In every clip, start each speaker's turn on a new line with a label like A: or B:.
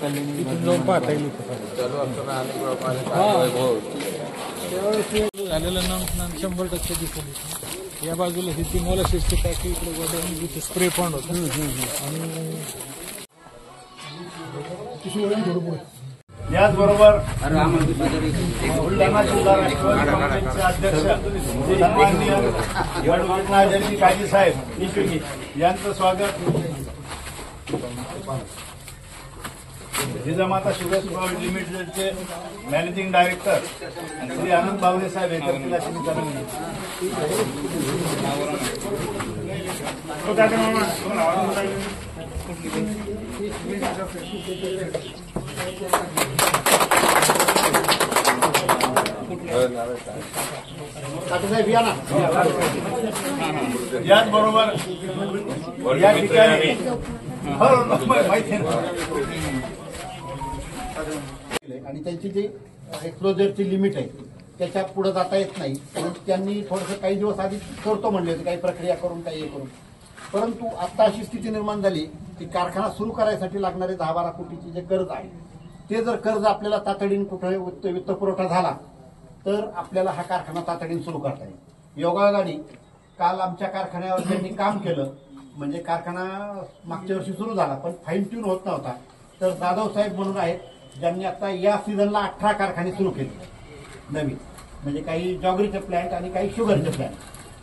A: इथून जाऊन पाहता येईल त्यावेळेस झालेलं ना 100% दिसेल. या बाजूला ही ती मोलासेसची टाकी इकडे गोडाऊन जिथे स्प्रे पॉइंट होतं आणि
B: याचबरोबर बुलढाणा जिल्हा राष्ट्रवादी काँग्रेसचे अध्यक्ष सन्माननीय काजी साहेब यांचं स्वागत. जिजामाता शुगर प्रायव्हेट लिमिटेडचे मॅनेजिंग डायरेक्टर श्री आनंद बावरे साहेब हे करतील अशी मी याचबरोबर या ठिकाणी आणि त्यांची जी एक्सप्लोजरची लिमिट आहे त्याच्या पुढे जाता येत नाही. त्यांनी थोडंसं काही दिवस आधी करतो म्हणले होते, काही प्रक्रिया करून काही हे करून. परंतु आता अशी स्थिती निर्माण झाली की कारखाना सुरू करायसाठी लागणारे 10-12 कोटीची जे कर्ज आहे ते जर कर्ज आपल्याला तातडीने कुठे वित्त पुरवठा झाला तर आपल्याला हा कारखाना तातडीने सुरू करता येईल. योगायोगाने काल आमच्या कारखान्यावर त्यांनी काम केलं, म्हणजे कारखाना मागच्या वर्षी सुरू झाला पण फाईन ट्यून होत नव्हता. तर जाधव साहेब म्हणून आहेत ज्यांनी आता या सीझनला 18 कारखाने सुरू केले नवीन, म्हणजे काही जॉगरीचे प्लॅन्ट आणि काही शुगरचे प्लॅन्ट.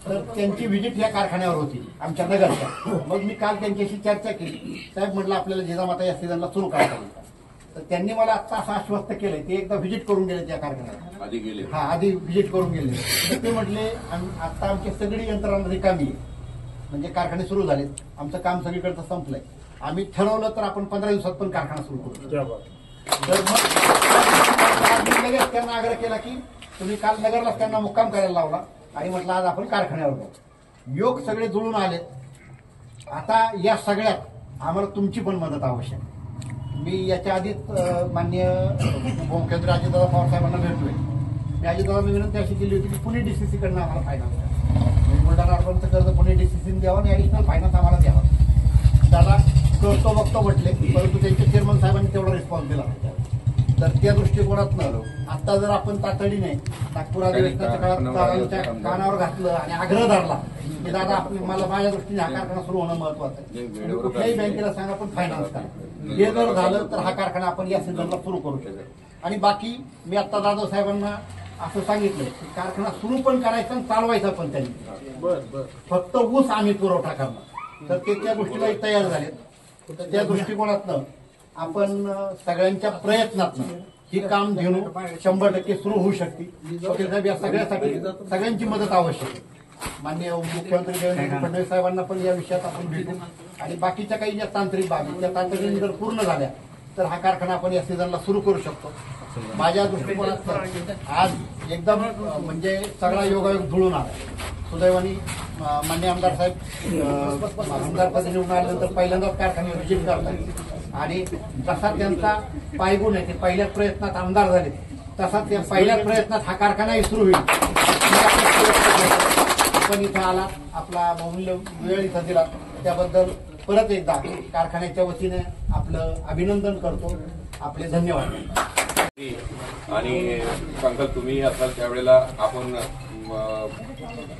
B: तर त्यांची व्हिजिट या कारखान्यावर होती आमच्या नगरच्या. मग मी काल त्यांच्याशी चर्चा केली. साहेब म्हटलं आपल्याला जिजामाता या सीझनला सुरू करता येईल. तर त्यांनी मला आता असं आश्वस्त केलंय ते एकदा व्हिजिट करून गेले त्या कारखान्याला.
C: आधी गेले
B: आधी व्हिजिट करून गेले. तर ते म्हटले आता आमची सगळी यंत्रणा रिकामी आहे, म्हणजे कारखाने सुरू झालेत, आमचं काम सगळीकडचं संपलंय. आम्ही ठरवलं तर आपण 15 दिवसात पण कारखाना सुरू करू. तर मग लगेच त्यांना आग्रह केला की तुम्ही काल नगरलाच त्यांना मुक्काम करायला लावला आणि म्हटलं आज आपण कारखान्यावर जाऊ. योग सगळे जुळून आलेत. आता या सगळ्यात आम्हाला तुमची पण मदत आवश्यक. मी याच्या आधीच माननीय उपमुख्यमंत्री अजितदादा पवार साहेबांना भेटलोय. मी अजितदादांना विनंती अशी केली होती की पुणे डीसीसीकडनं आम्हाला फायनान्स द्यावा, बुलढाणा अर्बनचं कर्ज पुणे डीसीसीने द्यावं आणि ऍडिशनल फायनान्स आम्हाला द्यावा. दादा करतो बघतो म्हटले, परंतु त्यांच्या चेअरमन साहेबांनी तेवढा रिस्पॉन्स दिला. तर त्या दृष्टिकोनातनं आता जर आपण तातडीने नागपूर अधिवेशनाच्या काळात कानावर घातलं आणि आग्रह धरला की दादा मला माझ्या दृष्टीने हा कारखाना सुरू होणं महत्वाचं आहे, कुठल्याही बँकेला सांगा पण फायनान्स करा. हे जर झालं तर हा कारखाना आपण या सीझनला सुरू करू शकतो. आणि बाकी मी आता जाधव साहेबांना असं सांगितलं की कारखाना सुरू पण करायचा आणि चालवायचा पण त्यांनी, फक्त ऊस आम्ही पुरवठा करणार. तर ते त्या गोष्टीला तयार झालेत. त्या दृष्टिकोनातनं आपण सगळ्यांच्या प्रयत्नातनं ही काम घेऊन 100% सुरू होऊ शकते. वकील साहेब या सगळ्यासाठी सगळ्यांची मदत आवश्यक आहे. माननीय मुख्यमंत्री देवेंद्र फडणवीस साहेबांना पण या विषयात आपण भेटू आणि बाकीच्या काही ज्या तांत्रिक बाबी त्या तातडीने जर पूर्ण झाल्या तर हा कारखाना आपण या सीझनला सुरू करू शकतो. माझ्या दृष्टिकोनात आज एकदम म्हणजे सगळा योगायोग जुळून आला. सुदैवानी मान्य आमदार साहेब आमदारपदी निवडून आल्यानंतर पहिल्यांदाच कारखान्यावर व्हिजिट करतात आणि जसा त्यांचा पायगुण आहे ते पहिल्याच प्रयत्नात आमदार झाले तसा त्या पहिल्याच प्रयत्नात हा कारखानाही सुरू होईल. आपण इथं आला, आपला बहुमूल्य वेळ इथं दिला त्याबद्दल परत एकदा कारखान्याच्या वतीने आपलं अभिनंदन करतो. आपले धन्यवाद.
C: आणि अंकल तुम्ही असाल त्यावेळेला आपण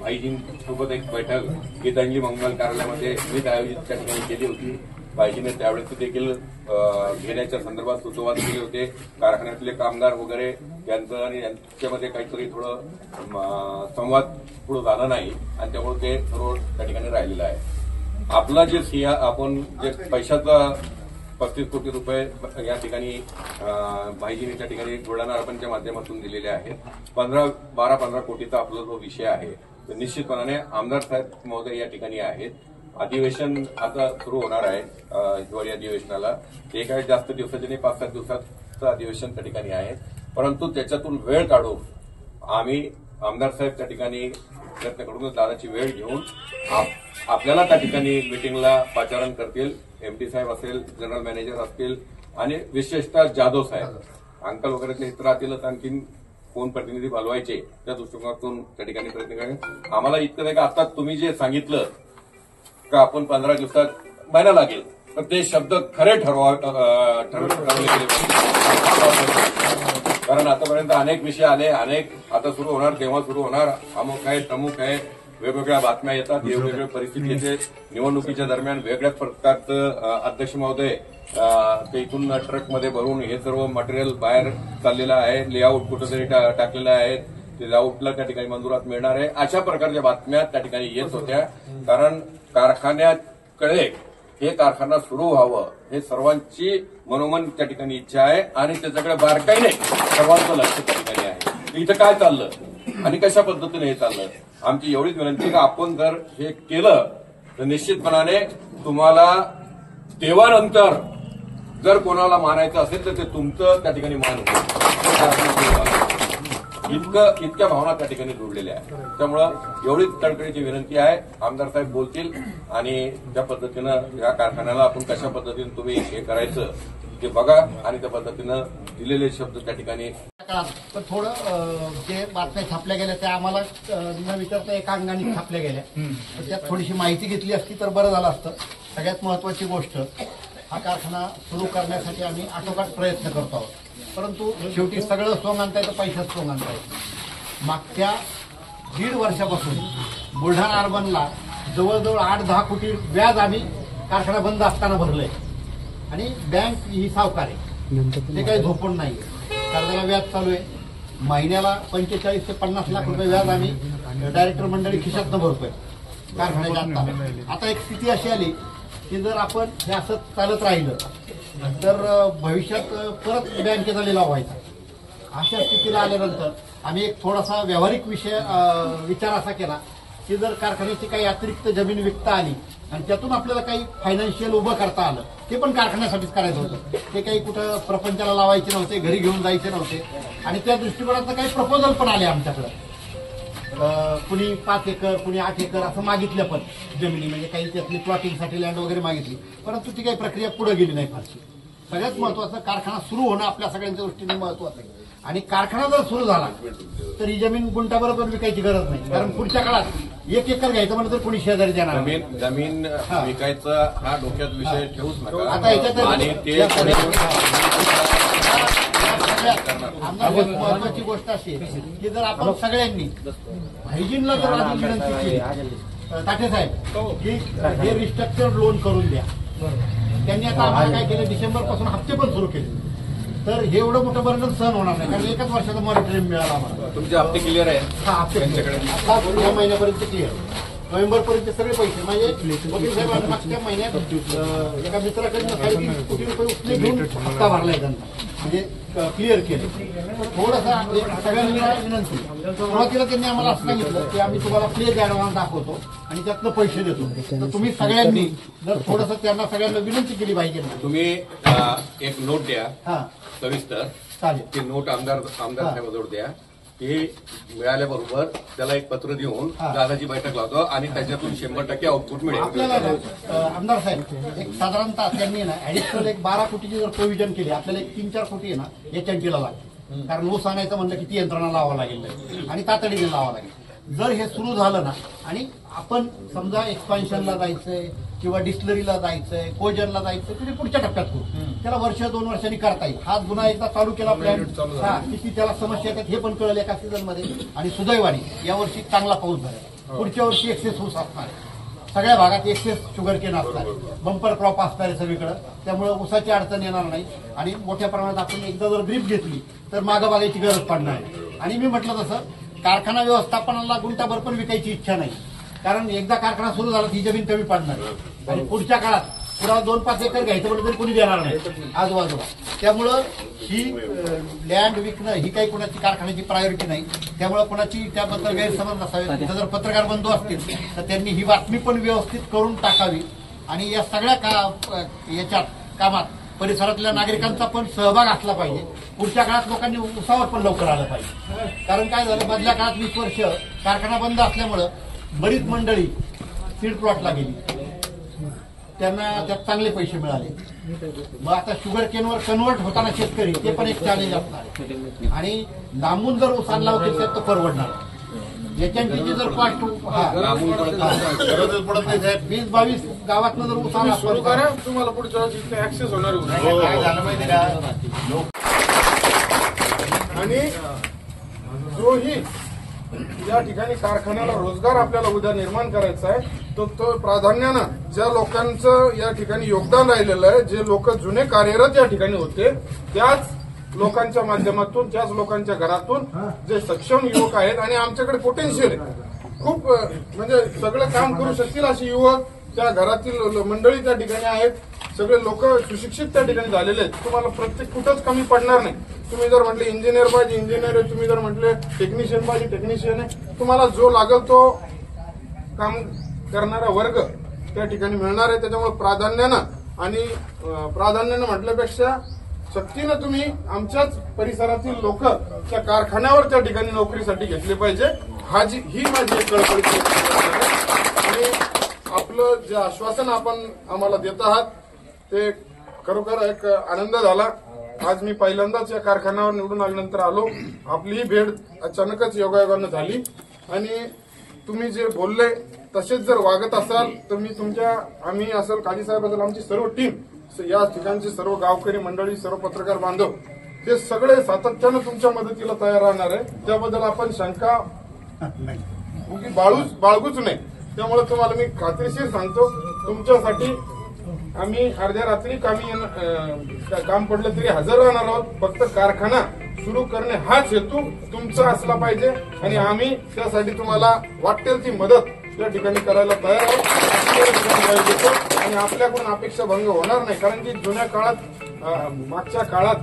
C: भाईजींसोबत एक बैठक गीतांजली मंगल कार्यालयामध्ये मीच आयोजित त्या ठिकाणी केली होती. भाईजीने त्यावेळेस देखील घेण्याच्या संदर्भात सुतोवाद केले होते. कारखान्यातले कामगार वगैरे यांचं आणि यांच्यामध्ये काहीतरी थोडं संवाद पुढे झाला नाही आणि त्यामुळे ते सर्व त्या ठिकाणी राहिलेलं आहे. आपला जे आपण जे पैशाचा 35 कोटी रुपये या ठिकाणी भाईजीने त्या ठिकाणी बुलढाणा अर्बनच्या माध्यमातून दिलेले आहेत. 12-15 कोटीचा आपला जो विषय आहे तर निश्चितपणाने आमदार साहेब महोदय या ठिकाणी आहेत. अधिवेशन आता सुरू होणार आहे हिवाळी अधिवेशनाला. ते काय जास्त दिवसाचे नाही, 5-7 दिवसाचं अधिवेशन त्या ठिकाणी आहे. परंतु त्याच्यातून वेळ काढून आम्ही आमदार साहेब त्या ठिकाणी प्रयत्न करून दादाची वेळ घेऊन आपल्याला त्या ठिकाणी मिटिंगला पाचारण करतील. एमडी साहेब असेल, जनरल मॅनेजर असतील आणि विशेषतः जाधव साहेब अंकल वगैरे ते इतर राहतीलच. आणखीन कोण प्रतिनिधी बोलवायचे त्या दृष्टिकोनातून त्या ठिकाणी प्रयत्न करेल. आम्हाला इतकं नाही का आता तुम्ही जे सांगितलं का आपण 15 दिवसात महिना लागेल तर ते शब्द खरे ठरवले गेले पाहिजे. कारण आतापर्यंत अनेक विषय आले, अनेक आता सुरू होणार, तेव्हा सुरू होणार, अमुक आहे तमुक आहे, वेगवेगळ्या बातम्या येतात, वेगवेगळ्या परिस्थिती येते. निवडणुकीच्या दरम्यान वेगळ्याच प्रकारचं अध्यक्ष महोदय ते इथून ट्रकमध्ये भरून हे सर्व मटेरियल बाहेर चाललेलं आहे, लेआउट कुठेतरी टाकलेलं आहे, ते लेआउटला त्या ठिकाणी मंजुरात मिळणार आहे, अशा प्रकारच्या बातम्या त्या ठिकाणी येत होत्या. कारण कारखान्याकडे हे कारखाना सुरू व्हावं हे सर्वांची मनोमन त्या ठिकाणी इच्छा आहे आणि त्याच्याकडे बारकाईने सर्वांचं लक्ष त्या ठिकाणी आहे. इथं काय चाललं आणि कशा पद्धतीने हे चाललं. आमची एवढीच विनंती की आपण जर हे केलं तर निश्चितपणाने तुम्हाला तेव्हानंतर जर कोणाला मानायचं असेल तर ते तुमचं त्या ठिकाणी मान होईल. इतक्या भावना त्या ठिकाणी जोडलेल्या आहेत. त्यामुळं एवढीच तडकडीची विनंती आहे. आमदार साहेब बोलतील आणि त्या पद्धतीनं या कारखान्याला आपण कशा पद्धतीने तुम्ही हे करायचं ते बघा आणि त्या पद्धतीनं दिलेले शब्द त्या ठिकाणी.
B: पण थोडं जे बातम्या छापल्या गेल्या त्या आम्हाला न विचारता एका अंगाने छापल्या गेल्या. तर त्यात थोडीशी माहिती घेतली असती तर बरं झालं असतं. सगळ्यात महत्वाची गोष्ट, हा कारखाना सुरू करण्यासाठी आम्ही आटोकाट प्रयत्न करतो आहोत. परंतु शेवटी सगळं सोंग आणता येतं, पैशात सोंग आणता येतं. मागच्या 1.5 वर्षापासून बुलढाणा अर्बनला जवळजवळ 8-10 कोटी व्याज आम्ही कारखाना बंद असताना भरलंय. आणि बँक ही सावकार आहे, ते काही झोपून नाही. कर्जाला व्याज चालू आहे. महिन्याला 45 ते 50 लाख रुपये व्याज आम्ही डायरेक्टर मंडळी खिशातनं भरतोय कारखान्याच्या. आता एक स्थिती अशी आली की जर आपण हे असं चालत राहिलं तर भविष्यात परत बँकेचा लिलाव व्हायचा. अशा स्थितीला आल्यानंतर आम्ही एक थोडासा व्यावहारिक विचार असा केला की जर कारखान्याची काही अतिरिक्त जमीन विकता आली आणि त्यातून आपल्याला काही फायनान्शियल उभं करता आलं, ते पण कारखान्यासाठीच करायचं होतं. ते काही कुठं प्रपंचाला लावायचे नव्हते, घरी घेऊन जायचे नव्हते. आणि त्या दृष्टिकोनातनं काही प्रपोजल पण आले आमच्याकडं. कुणी 5 एकर, कुणी 8 एकर असं मागितलं पण जमिनी, म्हणजे काही त्यातली प्लॉटिंगसाठी लँड वगैरे मागितली. परंतु ती काही प्रक्रिया पुढे गेली नाही फारशी. सगळ्यात महत्वाचं, कारखाना सुरू होणं आपल्या सगळ्यांच्या दृष्टीने महत्वाचं आहे. आणि कारखाना जर सुरू झाला तर ही जमीन गुंठाबरोबर विकायची गरज नाही. कारण पुढच्या काळात 1 एकर घ्यायचं म्हणजे तर कोणी शेजारी देणार.
C: जमीन विकायचा हा डोक्यात विषय ठेवूच नका.
B: आता याच्यात
C: आणि ते
B: महत्वाची गोष्ट अशी आहे की जर आपण सगळ्यांनी हायजीनला जर आधी विनंती केली, ताठे साहेब, की हे रिस्ट्रक्चर लोन करून द्या. त्यांनी आता आम्हाला काय केलं, डिसेंबर पासून हप्ते पण सुरू केले. तर हे एवढं मोठं बर्डन सहन होणार नाही. कारण 1च वर्षाचा मॉनिटरिंग मिळाला आम्हाला.
C: तुमचे हप्ते क्लिअर आहे?
B: हा, हप्ते या महिन्यापर्यंत क्लिअर. नोव्हेंबरपर्यंत सगळे पैसे म्हणजे वकील साहेबांनी मागच्या महिन्यात एका मित्राकडनं 3.5 कोटी रुपये उचले घेऊन हप्ता भरलाय त्यांना, म्हणजे क्लिअर केले. थोडासा सगळ्यांना विनंती, सुरुवातीला त्यांनी आम्हाला असं सांगितलं की आम्ही तुम्हाला प्लेज ऍडव्हान्स दाखवतो आणि त्यातनं पैसे देतो. तर तुम्ही सगळ्यांनी जर थोडंसं त्यांना सगळ्यांना विनंती केली पाहिजे.
C: तुम्ही एक नोट द्या,
B: हा
C: सविस्तर.
B: चालेल.
C: ती नोट आमदार साहेबांजवळ द्या. ती मिळाल्याबरोबर त्याला एक पत्र देऊन दादाची बैठक लावतो आणि त्याच्यातून 100% आउटपुट मिळेल.
B: आपल्याला आमदार साहेब एक साधारणतः त्यांनी ना ऍडिशनल एक 12 कोटीची जर प्रोव्हिजन केली, आपल्याला एक 3-4 कोटी आहे ना HNTला लागेल. कारण ऊस आणायचं म्हणलं की ती यंत्रणा लावावं लागेल आणि तातडीने लावावं लागेल. जर हे सुरू झालं ना आणि आपण समजा एक्सपान्शनला जायचंय किंवा डिस्टलरीला जायचंय, कोजनला जायचंय, तरी पुढच्या टप्प्यात करू. त्याला 1-2 वर्षांनी करता येईल. हा जुना एकदा चालू केला प्लॅन, किती त्याला समस्या येतात हे पण कळलं एका सीझनमध्ये. आणि सुदैवाने यावर्षी चांगला पाऊस झाला. पुढच्या वर्षी एक्सेस ऊस असणार आहे. सगळ्या भागात एक्सेस शुगर केन असणार आहे. बंपर क्रॉप असणार आहे सगळीकडे. त्यामुळे ऊसाची अडचण येणार नाही आणि मोठ्या प्रमाणात आपण एकदा जर ग्रीप घेतली तर मागं बघायची गरज पडणार आहे. आणि मी म्हटलं तसं कारखाना व्यवस्थापनाला गुंठाभर पण विकायची इच्छा नाही. कारण एकदा कारखाना सुरू झाला ही जमीन कमी पडणार आणि पुढच्या काळात पुन्हा 2-5 एकर घ्यायचं म्हटलं तरी कोणी देणार नाही आजूबाजूला. त्यामुळं ही लँड विकणं ही काही कोणाची कारखान्याची प्रायोरिटी नाही. त्यामुळे कोणाची त्याबद्दल गैरसमज नसावे. तिथं जर पत्रकार बंधू असतील तर त्यांनी ही बातमी पण व्यवस्थित करून टाकावी. आणि या सगळ्या याच्यात कामात परिसरातल्या नागरिकांचा पण सहभाग असला पाहिजे. पुढच्या काळात लोकांनी उसावर पण लवकर आलं पाहिजे. कारण काय झालं, मधल्या काळात 20 वर्ष कारखाना बंद असल्यामुळं बरीच मंडळी सीड प्लॉटला गेली, त्यांना त्यात चांगले पैसे मिळाले. मग आता शुगर केनवर कन्वर्ट होताना शेतकरी ते पण एक चॅलेंज असणार. आणि लांबून जर ऊस आणला होता तर परवडणार. याच्याची जर कॉस्ट गरजच पडत नाही साहेब. 20-22 गावातनं जर ऊस आला
A: सुरू करा, तुम्हाला पुढच्या वर्षी ऍक्सेस होणार आहे.
B: काय झालं माहिती का,
A: आणि जोही या ठिकाणी कारखान्याला रोजगार आपल्याला उद्या निर्माण करायचा आहे तो प्राधान्यानं ज्या लोकांचं या ठिकाणी योगदान राहिलेलं आहे, जे लोक जुने कार्यरत या ठिकाणी होते त्याच लोकांच्या माध्यमातून, त्याच लोकांच्या घरातून जे सक्षम युवक आहेत आणि आमच्याकडे पोटेन्शियल आहे खूप, म्हणजे सगळं काम करू शकतील असे युवक त्या घरातील मंडळी त्या ठिकाणी आहेत. सगळे लोक सुशिक्षित त्या ठिकाणी झालेले आहेत. तुम्हाला प्रत्येक कुठंच कमी पडणार नाही. तुम्ही जर म्हटले इंजिनियर पाहिजे इंजिनियर आहे, तुम्ही जर म्हटले टेक्निशियन पाहिजे टेक्निशियन आहे. तुम्हाला जो लागेल तो काम करणारा वर्ग त्या ठिकाणी मिळणार आहे. त्याच्यामुळे प्राधान्यानं म्हटल्यापेक्षा सक्तीनं तुम्ही आमच्याच परिसरातील लोक त्या कारखान्यावर त्या ठिकाणी नोकरीसाठी घेतले पाहिजे. ही माझी एक कळकळीची आहे. आणि आपलं जे आश्वासन आपण आम्हाला देत आहात ते खरोखर एक आनंद झाला. आज मी पहिल्यांदाच या कारखान्यावर निवडून आल्यानंतर आलो. आपली ही भेट अचानकच योगायोगानं झाली आणि तुम्ही जे बोलले तसेच जर वागत असाल तर मी आम्ही असेल काजी साहेब असेल, आमची सर्व टीम, या ठिकाणचे सर्व गावकरी मंडळी, सर्व पत्रकार बांधव हे सगळे सातत्यानं तुमच्या मदतीला तयार राहणार आहे. त्याबद्दल आपण शंका बाळगूच नाही. त्यामुळे तुम्हाला मी खात्रीशीर सांगतो, तुमच्यासाठी आम्ही अर्ध्या रात्री काम पडलं तरी हजर राहणार आहोत. फक्त कारखाना सुरू करणे हाच हेतू तुमचा असला पाहिजे आणि आम्ही त्यासाठी तुम्हाला वाटेल ती मदत त्या ठिकाणी करायला तयार आहोत. आणि आपल्याकडून अपेक्षा भंग होणार नाही, कारण की जुन्या काळात, मागच्या काळात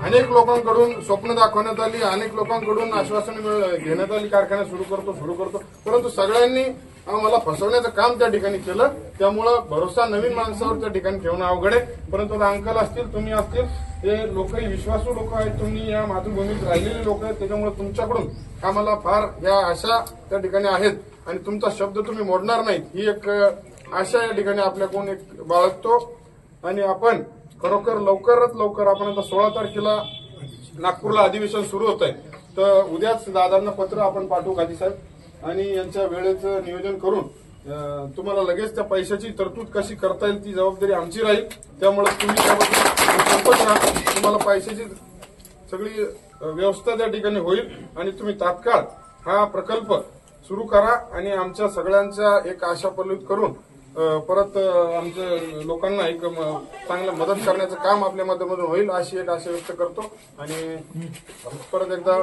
A: अनेक लोकांकडून स्वप्न दाखवण्यात आली, अनेक लोकांकडून आश्वासनं घेण्यात आली, कारखाना सुरू करतो, परंतु सगळ्यांनी आम्हाला फसवण्याचं काम त्या ठिकाणी केलं. त्यामुळं भरोसा नवीन माणसावर त्या ठिकाणी ठेवणं अवघड आहे. परंतु आता अंकल असतील, तुम्ही असतील, हे लोकही विश्वासू लोक आहेत, तुम्ही या मातृभूमीत राहिलेले लोक आहेत. त्याच्यामुळे तुमच्याकडून आम्हाला फार या आशा त्या ठिकाणी आहेत आणि तुमचा शब्द तुम्ही मोडणार नाहीत ही एक आशा या ठिकाणी आपल्याकडून एक बाळगतो. आणि आपण खरोखर लवकरात लवकर, आपण आता 16 तारखेला नागपूरला अधिवेशन सुरू होत आहे, तर उद्याच दादांना पत्र आपण पाठवू काजी साहेब आणि यांच्या वेळेचं नियोजन करून तुम्हाला लगेच त्या पैशाची तरतूद कशी करता येईल ती जबाबदारी आमची राहील. त्यामुळे तुम्ही त्याबद्दल तुम्हाला पैशाची सगळी व्यवस्था त्या ठिकाणी होईल आणि तुम्ही तात्काळ हा प्रकल्प सुरू करा आणि आमच्या सगळ्यांच्या एक आशा पल्लवित करून परत आमच्या लोकांना एक चांगलं मदत करण्याचं काम आपल्या माध्यमातून होईल अशी एक आशा व्यक्त करतो. आणि परत एकदा